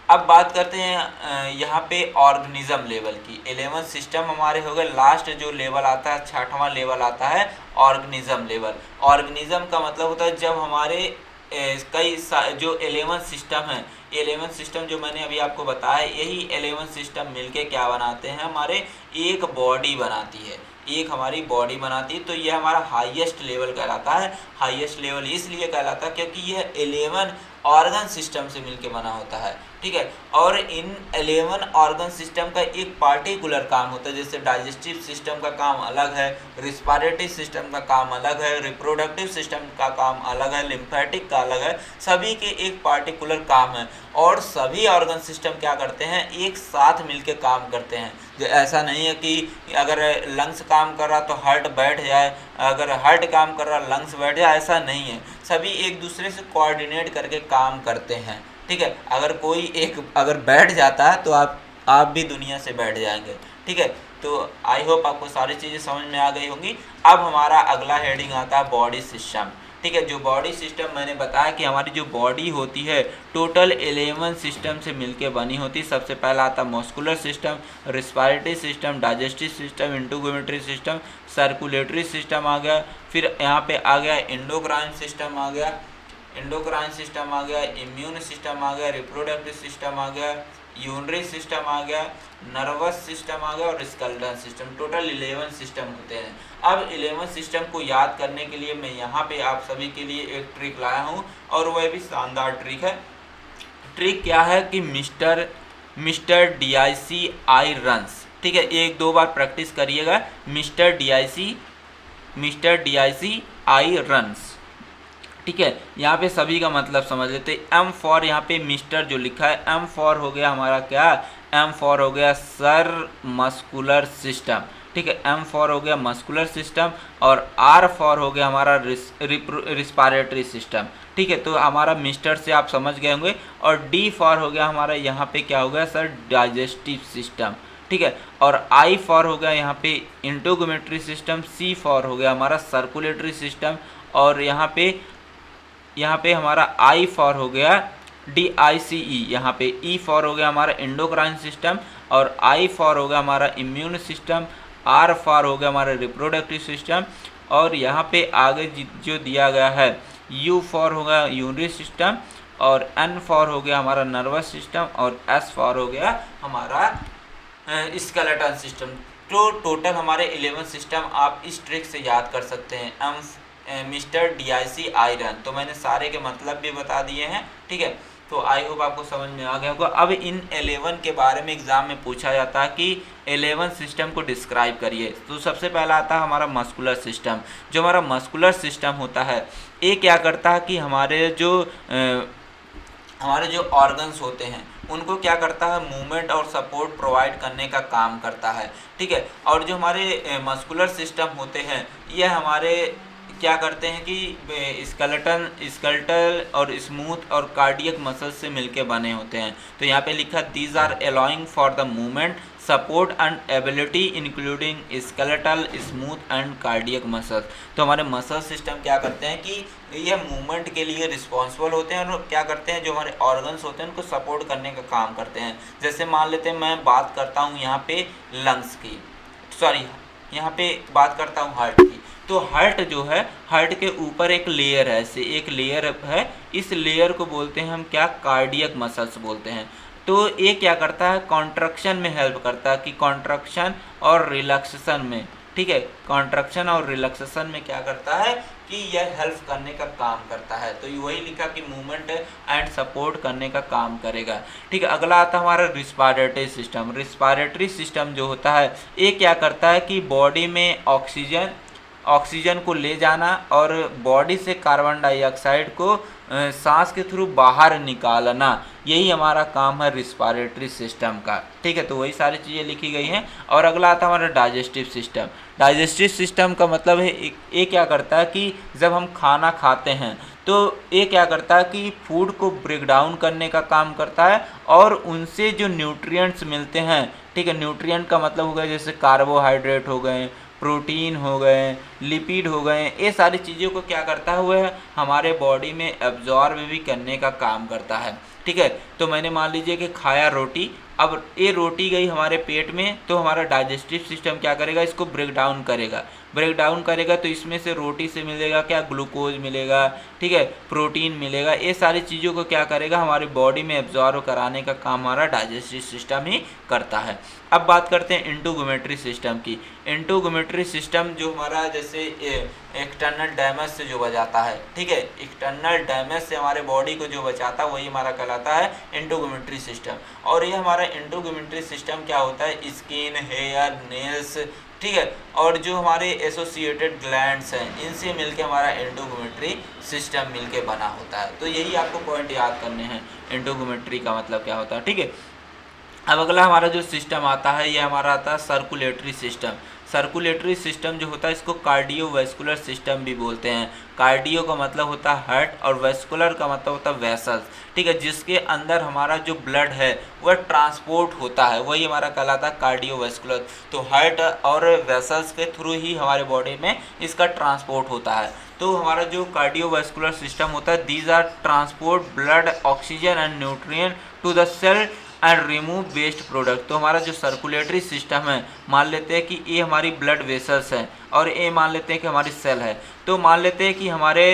अब बात करते हैं यहाँ पे ऑर्गेनिज्म लेवल की। 11 सिस्टम हमारे हो गए, लास्ट जो लेवल आता है 6वां लेवल आता है ऑर्गेनिज्म लेवल। ऑर्गेनिज्म का मतलब होता है जब हमारे कई जो 11 सिस्टम है, 11 सिस्टम जो मैंने अभी आपको बताया, यही 11 सिस्टम मिलके क्या बनाते हैं, हमारे एक बॉडी बनाती है, एक हमारी बॉडी बनाती है। तो यह हमारा हाईएस्ट लेवल कहलाता है। हाईएस्ट लेवल इसलिए कहलाता है क्योंकि यह 11 ऑर्गन सिस्टम से मिलके बना होता है। ठीक है, और इन 11 ऑर्गन सिस्टम का एक पार्टिकुलर काम होता है। जैसे डाइजेस्टिव सिस्टम का काम अलग है, रिस्पिरेटरी सिस्टम का काम अलग है, रिप्रोडक्टिव सिस्टम का काम अलग है, लिम्फेटिक का अलग है, सभी के एक पार्टिकुलर काम है। और सभी ऑर्गन सिस्टम क्या करते हैं, एक साथ मिलके काम करते हैं। जो ऐसा नहीं है कि अगर लंग्स काम कर रहा तो हार्ट बैठ जाए, अगर हार्ट काम कर रहा लंग्स बैठ जाए, ऐसा नहीं है। सभी एक दूसरे से कोऑर्डिनेट करके काम करते हैं। ठीक है, अगर कोई एक अगर बैठ जाता है तो आप भी दुनिया से बैठ जाएंगे। ठीक है, तो आई होप आपको सारी चीज़ें समझ में आ गई होंगी। अब हमारा अगला हेडिंग आता है बॉडी सिस्टम। ठीक है, जो बॉडी सिस्टम मैंने बताया कि हमारी जो बॉडी होती है टोटल 11 सिस्टम से मिलके बनी होती है। सबसे पहला आता है muscular system, respiratory system, digestive system, integumentary system, circulatory system आ गया। फिर यहाँ पे आ गया एंडोक्राइन सिस्टम आ गया, एंडोक्राइन सिस्टम आ गया, इम्यून सिस्टम आ गया, रिप्रोडक्टिव सिस्टम आ गया, यूरिनरी सिस्टम आ गया, नर्वस सिस्टम आ गया और स्केलेटल सिस्टम। टोटल 11 सिस्टम होते हैं। अब 11 सिस्टम को याद करने के लिए मैं यहाँ पे आप सभी के लिए एक ट्रिक लाया हूँ और वह भी शानदार ट्रिक है। ट्रिक क्या है कि मिस्टर DIC रन्स। ठीक है, एक दो बार प्रैक्टिस करिएगा। Mister DIC runs. ठीक है, यहाँ पे सभी का मतलब समझ लेते। एम फॉर यहाँ पे मिस्टर जो लिखा है, एम फॉर हो गया हमारा क्या, एम फॉर हो गया सर मस्कुलर सिस्टम। ठीक है, एम फॉर हो गया मस्कुलर सिस्टम और आर फॉर हो गया हमारा रिस्पिरेटरी सिस्टम। ठीक है, तो हमारा मिस्टर से आप समझ गए होंगे। और डी फॉर हो गया हमारा यहाँ पे क्या हो गया सर, डाइजेस्टिव सिस्टम। ठीक है, और आई फॉर हो गया यहाँ पे इंट्रोगुमेटरी सिस्टम, सी फॉर हो गया हमारा सर्कुलेटरी सिस्टम और यहाँ पे हमारा आई फॉर हो गया DICE। यहाँ पे ई फॉर हो गया हमारा एंडोक्राइन सिस्टम और आई फॉर हो गया हमारा इम्यून सिस्टम, आर फॉर हो गया हमारा रिप्रोडक्टिव सिस्टम और यहाँ पे आगे जो दिया गया है यू फॉर हो गया यूरिनरी सिस्टम और एन फॉर हो गया हमारा नर्वस सिस्टम और एस फॉर हो गया हमारा स्केलेटल सिस्टम। तो टोटल हमारे 11 सिस्टम आप इस ट्रिक से याद कर सकते हैं। मिस्टर DIC रन, तो मैंने सारे के मतलब भी बता दिए हैं। ठीक है, तो आई होप आपको समझ में आ गया होगा। अब इन 11 के बारे में एग्जाम में पूछा जाता है कि 11 सिस्टम को डिस्क्राइब करिए। तो सबसे पहला आता है हमारा मस्कुलर सिस्टम। जो हमारा मस्कुलर सिस्टम होता है ये क्या करता है कि हमारे जो ऑर्गन्स होते हैं उनको क्या करता है, मूवमेंट और सपोर्ट प्रोवाइड करने का काम करता है। ठीक है, और जो हमारे मस्कुलर सिस्टम होते हैं ये हमारे क्या करते हैं कि स्केलेटल और स्मूथ और कार्डियक मसल्स से मिलके बने होते हैं। तो यहाँ पे लिखा these are allowing for the movement support and ability including skeletal smooth and cardiac muscles. तो हमारे मसल सिस्टम क्या करते हैं कि ये मूवमेंट के लिए रिस्पॉन्सिबल होते हैं और क्या करते हैं जो हमारे ऑर्गन्स होते हैं उनको सपोर्ट करने का काम करते हैं। जैसे मान लेते हैं मैं बात करता हूँ यहाँ पे लंग्स की, सॉरी यहाँ पे बात करता हूँ हार्ट की। तो हार्ट जो है, हार्ट के ऊपर एक लेयर है, ऐसे एक लेयर है, इस लेयर को बोलते हैं हम क्या, कार्डियक मसल्स बोलते हैं। तो ये क्या करता है, कॉन्ट्रक्शन में हेल्प करता है, कि कॉन्ट्रक्शन और रिलैक्सेशन में, ठीक है, कॉन्ट्रक्शन और रिलैक्सेशन में क्या करता है कि यह हेल्प करने का काम करता है। तो वही लिखा कि मूवमेंट एंड सपोर्ट करने का काम करेगा, ठीक है। अगला आता है हमारा रिस्पायरेटरी सिस्टम। रिस्पायरेटरी सिस्टम जो होता है ये क्या करता है कि बॉडी में ऑक्सीजन को ले जाना और बॉडी से कार्बन डाइऑक्साइड को सांस के थ्रू बाहर निकालना, यही हमारा काम है रिस्पायरेटरी सिस्टम का, ठीक है। तो वही सारी चीज़ें लिखी गई हैं। और अगला आता है हमारा डाइजेस्टिव सिस्टम। डाइजेस्टिव सिस्टम का मतलब है ये क्या करता है कि जब हम खाना खाते हैं तो ये क्या करता है कि फूड को ब्रेक डाउन करने का काम करता है और उनसे जो न्यूट्रिएंट्स मिलते हैं, ठीक है, न्यूट्रिएंट का मतलब हो गया जैसे कार्बोहाइड्रेट हो गए, प्रोटीन हो गए, लिपिड हो गए, ये सारी चीज़ों को क्या करता है वह हमारे बॉडी में एब्जॉर्ब भी करने का काम करता है, ठीक है। तो मैंने मान लीजिए कि खाया रोटी, अब ये रोटी गई हमारे पेट में, तो हमारा डाइजेस्टिव सिस्टम क्या करेगा, इसको ब्रेक डाउन करेगा। तो इसमें से रोटी से मिलेगा क्या, ग्लूकोज मिलेगा, ठीक है, प्रोटीन मिलेगा, ये सारी चीज़ों को क्या करेगा हमारी बॉडी में एब्जॉर्ब कराने का काम हमारा डाइजेस्टिव सिस्टम ही करता है। अब बात करते हैं इंडोगुमेट्री सिस्टम की। इंडोगुमेट्री सिस्टम जो हमारा जैसे एक्सटर्नल डैमेज से जो बचाता है, ठीक है, एक्सटर्नल डैमेज से हमारे बॉडी को जो बचाता है वही हमारा कहलाता है इंडोगुमेट्री सिस्टम। और ये हमारा इंडोगुमेट्री सिस्टम क्या होता है, स्किन, हेयर, नेल्स, ठीक है, और जो हमारे एसोसिएटेड ग्लैंड्स हैं इनसे मिलके हमारा एंडोगुमेट्री सिस्टम मिलके बना होता है। तो यही आपको पॉइंट याद करने हैं, एंडोगुमेट्री का मतलब क्या होता है, ठीक है। अब अगला हमारा जो सिस्टम आता है ये हमारा आता है सर्कुलेटरी सिस्टम। सर्कुलेटरी सिस्टम जो होता है इसको कार्डियोवैस्कुलर सिस्टम भी बोलते हैं। कार्डियो का मतलब होता है हार्ट और वैस्कुलर का मतलब होता है वेसल्स, ठीक है, जिसके अंदर हमारा जो ब्लड है वह ट्रांसपोर्ट होता है, वही हमारा कहलाता है कार्डियोवैस्कुलर। तो हार्ट और वेसल्स के थ्रू ही हमारे बॉडी में इसका ट्रांसपोर्ट होता है। तो हमारा जो कार्डियोवैस्कुलर सिस्टम होता है, these are transport blood, oxygen and nutrient to the cell and remove waste product. तो हमारा जो सर्कुलेटरी सिस्टम है, मान लेते हैं कि ये हमारी ब्लड वेसल्स हैं और ये मान लेते हैं कि हमारी सेल है। तो मान लेते हैं कि हमारे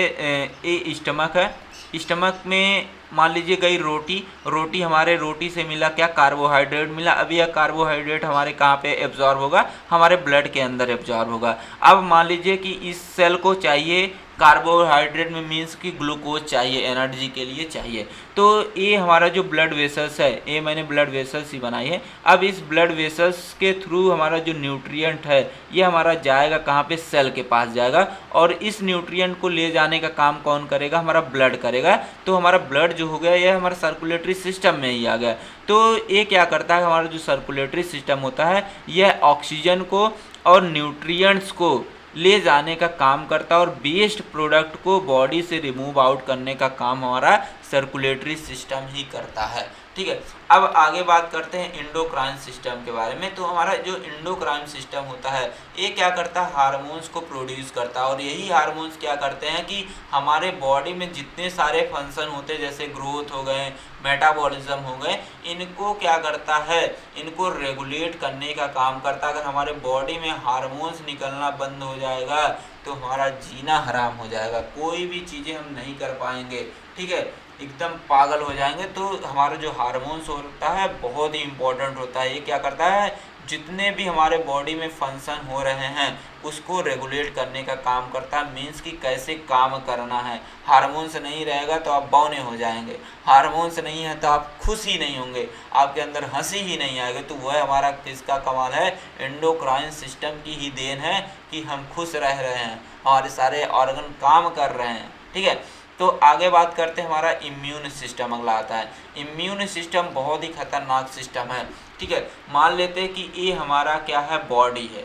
ये स्टमक है, स्टमक में मान लीजिए गई रोटी हमारे रोटी से मिला क्या, कार्बोहाइड्रेट मिला। अब यह कार्बोहाइड्रेट हमारे कहाँ पे एब्जॉर्ब होगा, हमारे ब्लड के अंदर एब्जॉर्ब होगा। अब मान लीजिए कि इस सेल को चाहिए कार्बोहाइड्रेट में मीन्स कि ग्लूकोज चाहिए, एनर्जी के लिए चाहिए। तो ये हमारा जो ब्लड वेसल्स है, ये मैंने ब्लड वेसल्स ही बनाई है। अब इस ब्लड वेसल्स के थ्रू हमारा जो न्यूट्रिएंट है ये हमारा जाएगा कहाँ पे, सेल के पास जाएगा और इस न्यूट्रिएंट को ले जाने का काम कौन करेगा, हमारा ब्लड करेगा। तो हमारा ब्लड जो हो गया ये हमारा सर्कुलेटरी सिस्टम में ही आ गया। तो ये क्या करता है, हमारा जो सर्कुलेटरी सिस्टम होता है यह ऑक्सीजन को और न्यूट्रिएंट्स को ले जाने का काम करता है और वेस्ट प्रोडक्ट को बॉडी से रिमूव आउट करने का काम हमारा सर्कुलेटरी सिस्टम ही करता है, ठीक है। अब आगे बात करते हैं इंडोक्राइन सिस्टम के बारे में। तो हमारा जो इंडोक्राइन सिस्टम होता है ये क्या करता है, हार्मोन्स को प्रोड्यूस करता है और यही हार्मोन्स क्या करते हैं कि हमारे बॉडी में जितने सारे फंक्शन होते हैं जैसे ग्रोथ हो गए, मेटाबॉलिज्म हो गए, इनको क्या करता है, इनको रेगुलेट करने का काम करता है। अगर हमारे बॉडी में हार्मोन्स निकलना बंद हो जाएगा तो हमारा जीना हराम हो जाएगा, कोई भी चीज़ें हम नहीं कर पाएंगे, ठीक है, एकदम पागल हो जाएंगे। तो हमारा जो हार्मोन्स होता है बहुत ही इम्पोर्टेंट होता है। ये क्या करता है, जितने भी हमारे बॉडी में फंक्शन हो रहे हैं उसको रेगुलेट करने का काम करता है, मीन्स कि कैसे काम करना है। हार्मोन्स नहीं रहेगा तो आप बौने हो जाएंगे, हार्मोन्स नहीं है तो आप खुश ही नहीं होंगे, आपके अंदर हंसी ही नहीं आएगी। तो वह हमारा किसका कमाल है, एंडोक्राइन सिस्टम की ही देन है कि हम खुश रह रहे हैं, हमारे सारे ऑर्गन काम कर रहे हैं, ठीक है। तो आगे बात करते हैं, हमारा इम्यून सिस्टम अगला आता है। इम्यून सिस्टम बहुत ही खतरनाक सिस्टम है, ठीक है। मान लेते हैं कि ये हमारा क्या है, बॉडी है,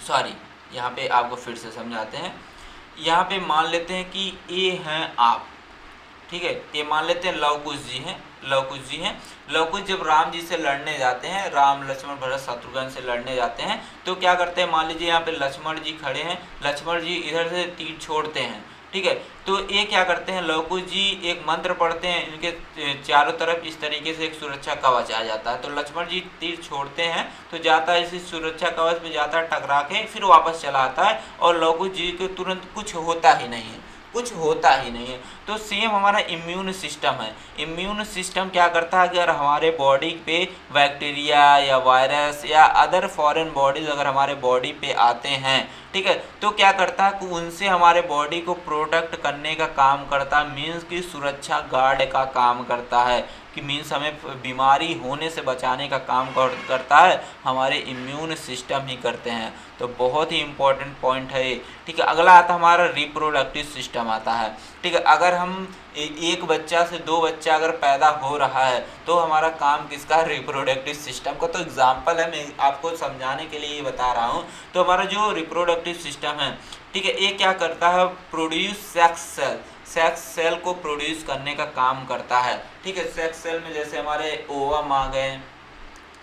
सॉरी यहाँ पे आपको फिर से समझाते हैं। यहाँ पे मान लेते हैं कि ये हैं आप, ठीक है, ये मान लेते हैं लव कुश जी हैं, लव कुश जब राम जी से लड़ने जाते हैं, राम लक्ष्मण भरत शत्रुघ्न से लड़ने जाते हैं, तो क्या करते हैं, मान लीजिए यहाँ पे लक्ष्मण जी खड़े हैं, लक्ष्मण जी इधर से तीर छोड़ते हैं ठीक है। तो ये क्या करते हैं, लव कुश जी एक मंत्र पढ़ते हैं, इनके चारों तरफ इस तरीके से एक सुरक्षा कवच आ जाता है। तो लक्ष्मण जी तीर छोड़ते हैं तो जाता है, इसी सुरक्षा कवच में जाता है, टकरा के फिर वापस चला आता है और लव कुश जी को तुरंत कुछ होता ही नहीं है, कुछ होता ही नहीं है। तो सेम हमारा इम्यून सिस्टम है। इम्यून सिस्टम क्या करता है, अगर हमारे बॉडी पे बैक्टीरिया या वायरस या अदर फॉरेन बॉडीज अगर हमारे बॉडी पे आते हैं, ठीक है, तो क्या करता है कि उनसे हमारे बॉडी को प्रोटेक्ट करने का काम करता है, मीन्स की सुरक्षा गार्ड का काम करता है, कि मीन्स हमें बीमारी होने से बचाने का काम करता है, हमारे इम्यून सिस्टम ही करते हैं। तो बहुत ही इम्पोर्टेंट पॉइंट है ये, ठीक है। अगला आता है हमारा रिप्रोडक्टिव सिस्टम आता है, ठीक है। अगर हम एक बच्चा से 2 बच्चा अगर पैदा हो रहा है तो हमारा काम किसका, रिप्रोडक्टिव सिस्टम का। तो एग्जाम्पल है, मैं आपको समझाने के लिए ये बता रहा हूँ। तो हमारा जो रिप्रोडक्टिव सिस्टम है, ठीक है, ये क्या करता है, produce sex cell, sex cell को प्रोड्यूस करने का काम करता है, ठीक है। सेक्स सेल में जैसे हमारे ओवम आ गए,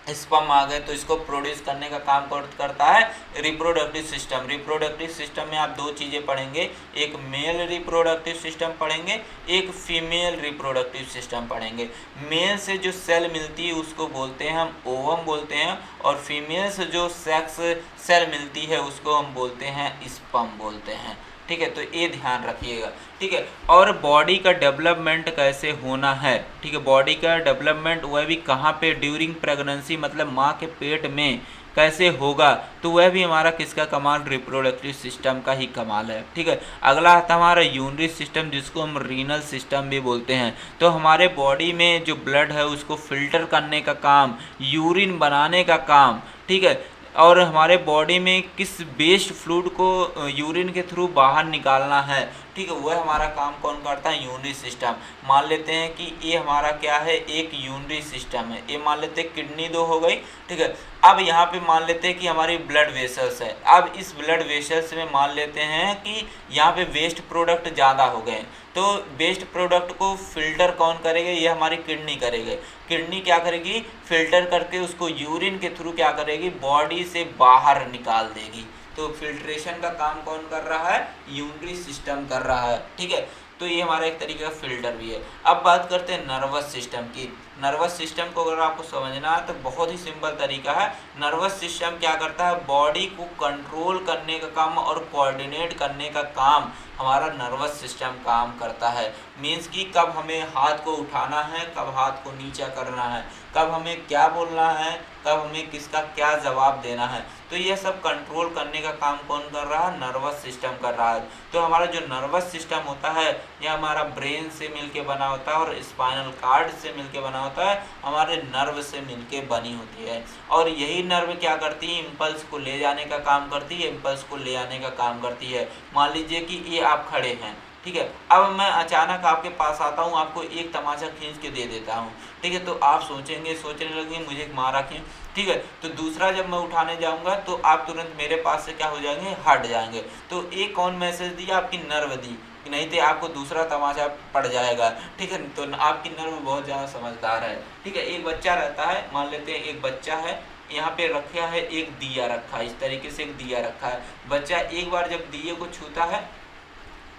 स्पर्म आ गए, तो इसको प्रोड्यूस करने का काम करता है रिप्रोडक्टिव सिस्टम। रिप्रोडक्टिव सिस्टम में आप 2 चीज़ें पढ़ेंगे, एक मेल रिप्रोडक्टिव सिस्टम पढ़ेंगे, एक फीमेल रिप्रोडक्टिव सिस्टम पढ़ेंगे। मेल से जो सेल मिलती है उसको बोलते हैं हम ओवम बोलते हैं, और फीमेल से जो सेक्स सेल मिलती है उसको हम बोलते हैं स्पर्म बोलते हैं, ठीक है। तो ये ध्यान रखिएगा, ठीक है। और बॉडी का डेवलपमेंट कैसे होना है, ठीक है, बॉडी का डेवलपमेंट वह भी कहाँ पे, ड्यूरिंग प्रेगनेंसी, मतलब माँ के पेट में कैसे होगा, तो वह भी हमारा किसका कमाल, रिप्रोडक्टिव सिस्टम का ही कमाल है, ठीक है। अगला आता है हमारा यूरिनरी सिस्टम, जिसको हम रीनल सिस्टम भी बोलते हैं। तो हमारे बॉडी में जो ब्लड है उसको फिल्टर करने का काम, यूरिन बनाने का काम, ठीक है, और हमारे बॉडी में किस वेस्ट फ्लूइड को यूरिन के थ्रू बाहर निकालना है, ठीक है, वह हमारा काम कौन करता है, यूरिनरी सिस्टम। मान लेते हैं कि ये हमारा क्या है, एक यूरिनरी सिस्टम है, ये मान लेते हैं किडनी 2 हो गई, ठीक है। अब यहाँ पे मान लेते हैं कि हमारी ब्लड वेसल्स है, अब इस ब्लड वेसल्स में मान लेते हैं कि यहाँ पे वेस्ट प्रोडक्ट ज़्यादा हो गए, तो वेस्ट प्रोडक्ट को फिल्टर कौन करेगा, ये हमारी किडनी करेगी। किडनी क्या करेगी, फिल्टर करके उसको यूरिन के थ्रू क्या करेगी, बॉडी से बाहर निकाल देगी। तो फिल्ट्रेशन का काम कौन कर रहा है, यूरिनरी सिस्टम कर रहा है, ठीक है। तो ये हमारा एक तरीके का फिल्टर भी है। अब बात करते हैं नर्वस सिस्टम की। नर्वस सिस्टम को अगर आपको समझना है तो बहुत ही सिंपल तरीका है। नर्वस सिस्टम क्या करता है, बॉडी को कंट्रोल करने का काम और कोऑर्डिनेट करने का काम हमारा नर्वस सिस्टम काम करता है। मीन्स कि कब हमें हाथ को उठाना है, कब हाथ को नीचा करना है, कब हमें क्या बोलना है, कब हमें किसका क्या जवाब देना है, तो ये सब कंट्रोल करने का काम कौन कर रहा है, नर्वस सिस्टम कर रहा है। तो हमारा जो नर्वस सिस्टम होता है यह हमारा ब्रेन से मिलके बना होता है और स्पाइनल कार्ड से मिलके बना होता है, हमारे नर्व से मिलके बनी होती है। और यही नर्व क्या करती है, इम्पल्स को ले जाने का काम करती है, इम्पल्स को ले आने का काम करती है। मान लीजिए कि ये आप खड़े हैं, ठीक है, अब मैं अचानक आपके पास आता हूँ, आपको एक तमाचा खींच के दे देता हूँ, ठीक है, तो आप सोचेंगे, सोचने लगेंगे मुझे मारा क्यों, ठीक है। तो दूसरा जब मैं उठाने जाऊँगा तो आप तुरंत मेरे पास से क्या हो जाएंगे, हट जाएंगे। तो एक कौन मैसेज दिया, आपकी नर्व दी, नहीं तो आपको दूसरा तमाचा पड़ जाएगा, ठीक है। तो आपकी नर्व बहुत ज़्यादा समझदार है, ठीक है। एक बच्चा रहता है, मान लेते हैं एक बच्चा है, यहाँ पे रखा है एक दिया रखा है, इस तरीके से एक दिया रखा है। बच्चा एक बार जब दिए को छूता है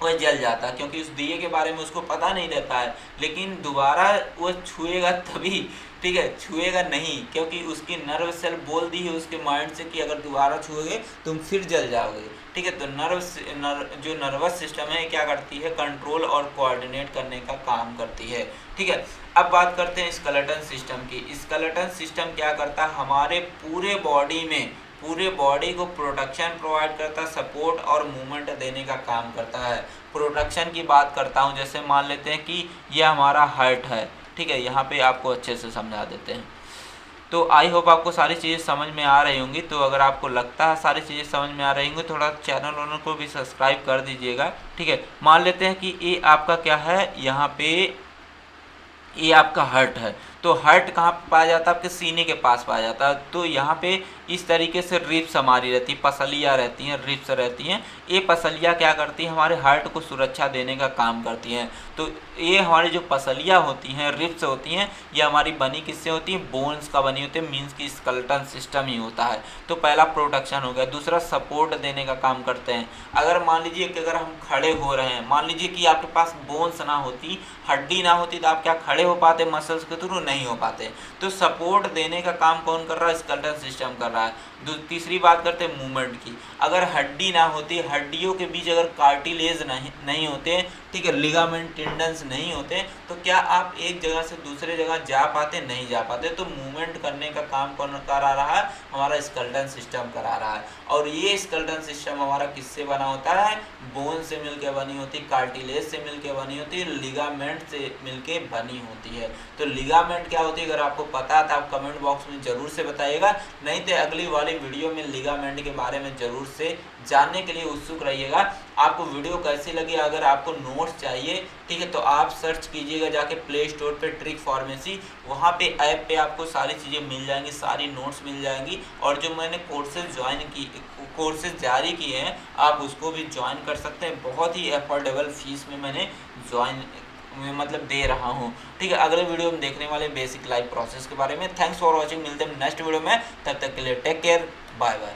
वह जल जाता है, क्योंकि उस दिए के बारे में उसको पता नहीं रहता है, लेकिन दोबारा वह छुएगा तभी, ठीक है, छुएगा नहीं, क्योंकि उसकी नर्व सेल बोल दी है उसके माइंड से कि अगर दोबारा छुओगे तुम फिर जल जाओगे, ठीक है। तो जो नर्वस सिस्टम है क्या करती है, कंट्रोल और कोऑर्डिनेट करने का काम करती है, ठीक है। अब बात करते हैं स्केलेटन सिस्टम की। स्केलेटन सिस्टम क्या करता है, हमारे पूरे बॉडी को प्रोटेक्शन प्रोवाइड करता है, सपोर्ट और मूवमेंट देने का काम करता है। प्रोटेक्शन की बात करता हूँ, जैसे मान लेते हैं कि यह हमारा हार्ट है, ठीक है, यहाँ पे आपको अच्छे से समझा देते हैं। तो आई होप आपको सारी चीज़ें समझ में आ रही होंगी। तो अगर आपको लगता है सारी चीज़ें समझ में आ रही होंगी, थोड़ा चैनल को भी सब्सक्राइब कर दीजिएगा, ठीक है। मान लेते हैं कि ये आपका क्या है, यहाँ पे ये आपका हार्ट है, तो हर्ट कहाँ पे पाया जाता है, आपके सीने के पास पाया जाता है। तो यहाँ पे इस तरीके से रिब्स हमारी रहती है, पसलियाँ रहती हैं, रिब्स रहती हैं। ये पसलियाँ क्या करती हैं, हमारे हार्ट को सुरक्षा देने का काम करती हैं। तो ये हमारी जो पसलियाँ होती हैं, रिब्स होती हैं, ये हमारी बनी किससे होती हैं, बोन्स का बनी होती है, मीन्स की स्केलेटन सिस्टम ही होता है। तो पहला प्रोटेक्शन हो गया। दूसरा सपोर्ट देने का काम करते हैं। अगर मान लीजिए कि अगर हम खड़े हो रहे हैं, मान लीजिए कि आपके पास बोन्स ना होती, हड्डी ना होती, तो आप क्या खड़े हो पाते मसल्स के थ्रू, नहीं हो पाते। तो सपोर्ट देने का काम कौन कर रहा है, स्केलेटन सिस्टम कर रहा है। तीसरी बात करते हैं मूवमेंट की। अगर हड्डी ना होती, हड्डियों के बीच अगर कार्टिलेज नहीं होते, ठीक है, लिगामेंट टेंडन्स नहीं होते, तो क्या आप एक जगह से दूसरे जगह जा पाते, नहीं जा पाते। तो मूवमेंट करने का काम कौन करा रहा है, हमारा स्केलेटन सिस्टम करा रहा है। और ये स्केलेटन सिस्टम हमारा किससे बना होता है, बोन से मिलकर बनी होती, कार्टिलेज से मिलकर बनी होती, लिगामेंट से मिलकर बनी होती है। तो लिगामेंट क्या होती है, अगर आपको पता था आप कमेंट बॉक्स में जरूर से बताइएगा, नहीं तो अगली वाली वीडियो में लिगामेंट के बारे में जरूर से जानने के लिए उत्सुक रहिएगा। आपको वीडियो कैसी लगी, अगर आपको नोट्स चाहिए, ठीक है, तो आप सर्च कीजिएगा जाके प्ले स्टोर पे ट्रिक फार्मेसी, वहाँ पे ऐप पे आपको सारी चीज़ें मिल जाएंगी, सारी नोट्स मिल जाएंगी। और जो मैंने कोर्सेज जारी किए हैं, आप उसको भी ज्वाइन कर सकते हैं। बहुत ही अफोर्डेबल फीस में मैंने ज्वाइन मतलब दे रहा हूँ, ठीक है। अगले वीडियो में देखने वाले बेसिक लाइफ प्रोसेस के बारे में। थैंक्स फॉर वॉचिंग, मिलते हैं नेक्स्ट वीडियो में, तब तक के लिए टेक केयर, बाय बाय।